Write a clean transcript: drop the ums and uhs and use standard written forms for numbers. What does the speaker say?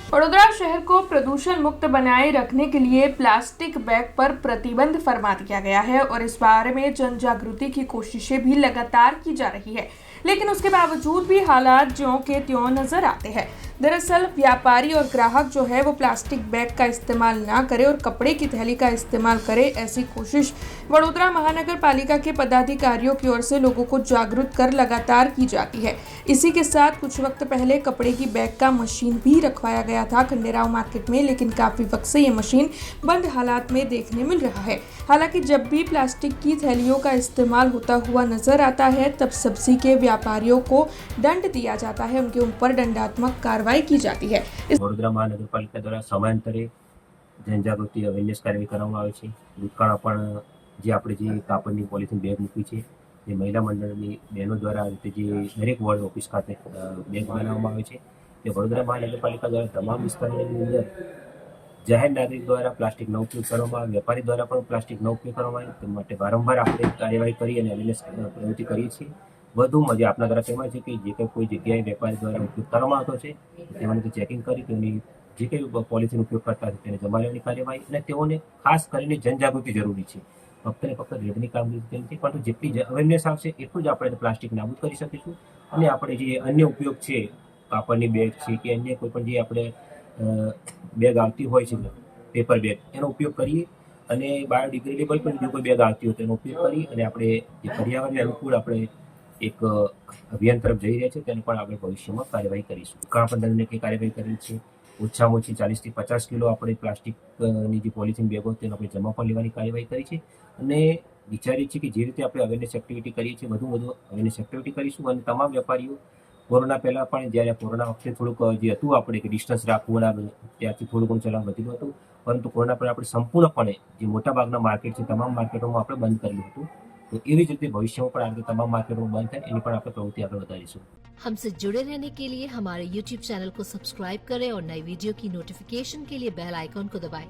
वडोदरा शहर को प्रदूषण मुक्त बनाए रखने के लिए प्लास्टिक बैग पर प्रतिबंध फरमा दिया गया है और इस बारे में जन जागृति की कोशिशें भी लगातार की जा रही है, लेकिन उसके बावजूद भी हालात ज्यों के त्यों नजर आते हैं। दरअसल व्यापारी और ग्राहक जो है वो प्लास्टिक बैग का इस्तेमाल ना करे और कपड़े की थैली का इस्तेमाल करे, ऐसी कोशिश वडोदरा महानगर पालिका के पदाधिकारियों की ओर से लोगों को जागरूक कर लगातार की जाती है। इसी के साथ कुछ वक्त पहले कपड़े की बैग का मशीन भी रखवाया गया था खंडेराव मार्केट में, लेकिन काफी वक्त से ये मशीन बंद हालात में देखने मिल रहा है। हालांकि जब भी प्लास्टिक की थैलियों का इस्तेमाल होता हुआ नजर आता है तब सब्जी के व्यापारियों को दंड दिया जाता है, उनके ऊपर दंडात्मक कार्रवाई की जाती है। वडोदरा महानगरपालिका द्वारा समयांतरे जनजागृति अवेरनेस કાર્યક્રમ કરવામાં આવે છે। દુકાળા પણ જે આપણે જે કાપડની પોલિથીન બેગ મૂકી છે એ મહિલા મંડળની બહેનો દ્વારા આ રીતે જે દરેક વોર્ડ ઓફિસ ખાતે બેગ બનાવવામાં આવે છે તે વડોદરા મહાનગરપાલિકા દ્વારા તમામ વિસ્તારોની અંદર જાહેર નાગરિક દ્વારા પ્લાસ્ટિકનો ઉપયોગ કરવામાં આવે, વેપારી દ્વારા પણ પ્લાસ્ટિકનો ઉપયોગ કરવામાં આવે, તે માટે વારંવાર આપણે કાર્યવાહી કરી અને અવેરનેસ પ્રવૃત્તિ કરીએ છીએ। વધુમાં જે આપણા દ્વારા કહેવાય છે કે જે કંઈ કોઈ જગ્યાએ વેપારી દ્વારા ઉપયોગ કરવામાં આવતો છે તેઓને ચેકિંગ કરી તેની જે કંઈ પોલિથીન ઉપયોગ કરતા છે તેને જમા લેવાની કાર્યવાહી અને તેઓને ખાસ કરીને જનજાગૃતિ જરૂરી છે। ફક્ત ને ફક્ત રેડની કામગીરી નથી, પરંતુ જેટલી અવેરનેસ આવશે એટલું જ આપણે પ્લાસ્ટિક નાબૂદ કરી શકીશું અને આપણે જે અન્ય ઉપયોગ છે કાપડની બેગ છે કે અન્ય કોઈ પણ જે આપણે બેગ આવતી હોય છે પેપર બેગ એનો ઉપયોગ કરીએ અને બાયોડિગ્રેડેબલ પણ જો કોઈ બેગ આવતી હોય તેનો ઉપયોગ કરી અને આપણે જે પર્યાવરણને અનુકૂળ આપણે એક અભિયાન તરફ જઈ રહ્યા છે તેને પણ આપણે ભવિષ્યમાં કાર્યવાહી કરીશું। ઘણા પણ દંડને કઈ કાર્યવાહી કરી છે, ઓછામાં ઓછી 40 થી 50 કિલો આપણે પ્લાસ્ટિકની જે પોલિથીન બેગો તેનો આપણે જમા પણ લેવાની કાર્યવાહી કરી છે અને વિચારીએ છીએ કે જે રીતે આપણે અવેરનેસ એક્ટિવિટી કરીએ છીએ વધુ અવેરનેસ એક્ટિવિટી કરીશું અને તમામ વેપારીઓ કોરોના પહેલા પણ જ્યારે કોરોના વખતે થોડુંક જે હતું આપણે કે ડિસ્ટન્સ રાખવું ત્યારથી થોડું ઘણું ચલણ વધેલું હતું, પરંતુ કોરોના પર આપણે સંપૂર્ણપણે જે મોટાભાગના માર્કેટ છે તમામ માર્કેટોમાં આપણે બંધ કરેલું હતું। तो એવી જ રીતે ભવિષ્યમાં પણ આ રીતે તમામ માર્કેટોમાં બંધ થાય એની પણ આપણે પ્રવૃત્તિ આગળ વધારીશું। हमसे जुड़े रहने के लिए हमारे YouTube चैनल को सब्सक्राइब करें और नई वीडियो की नोटिफिकेशन के लिए बेल आइकॉन को दबाएं।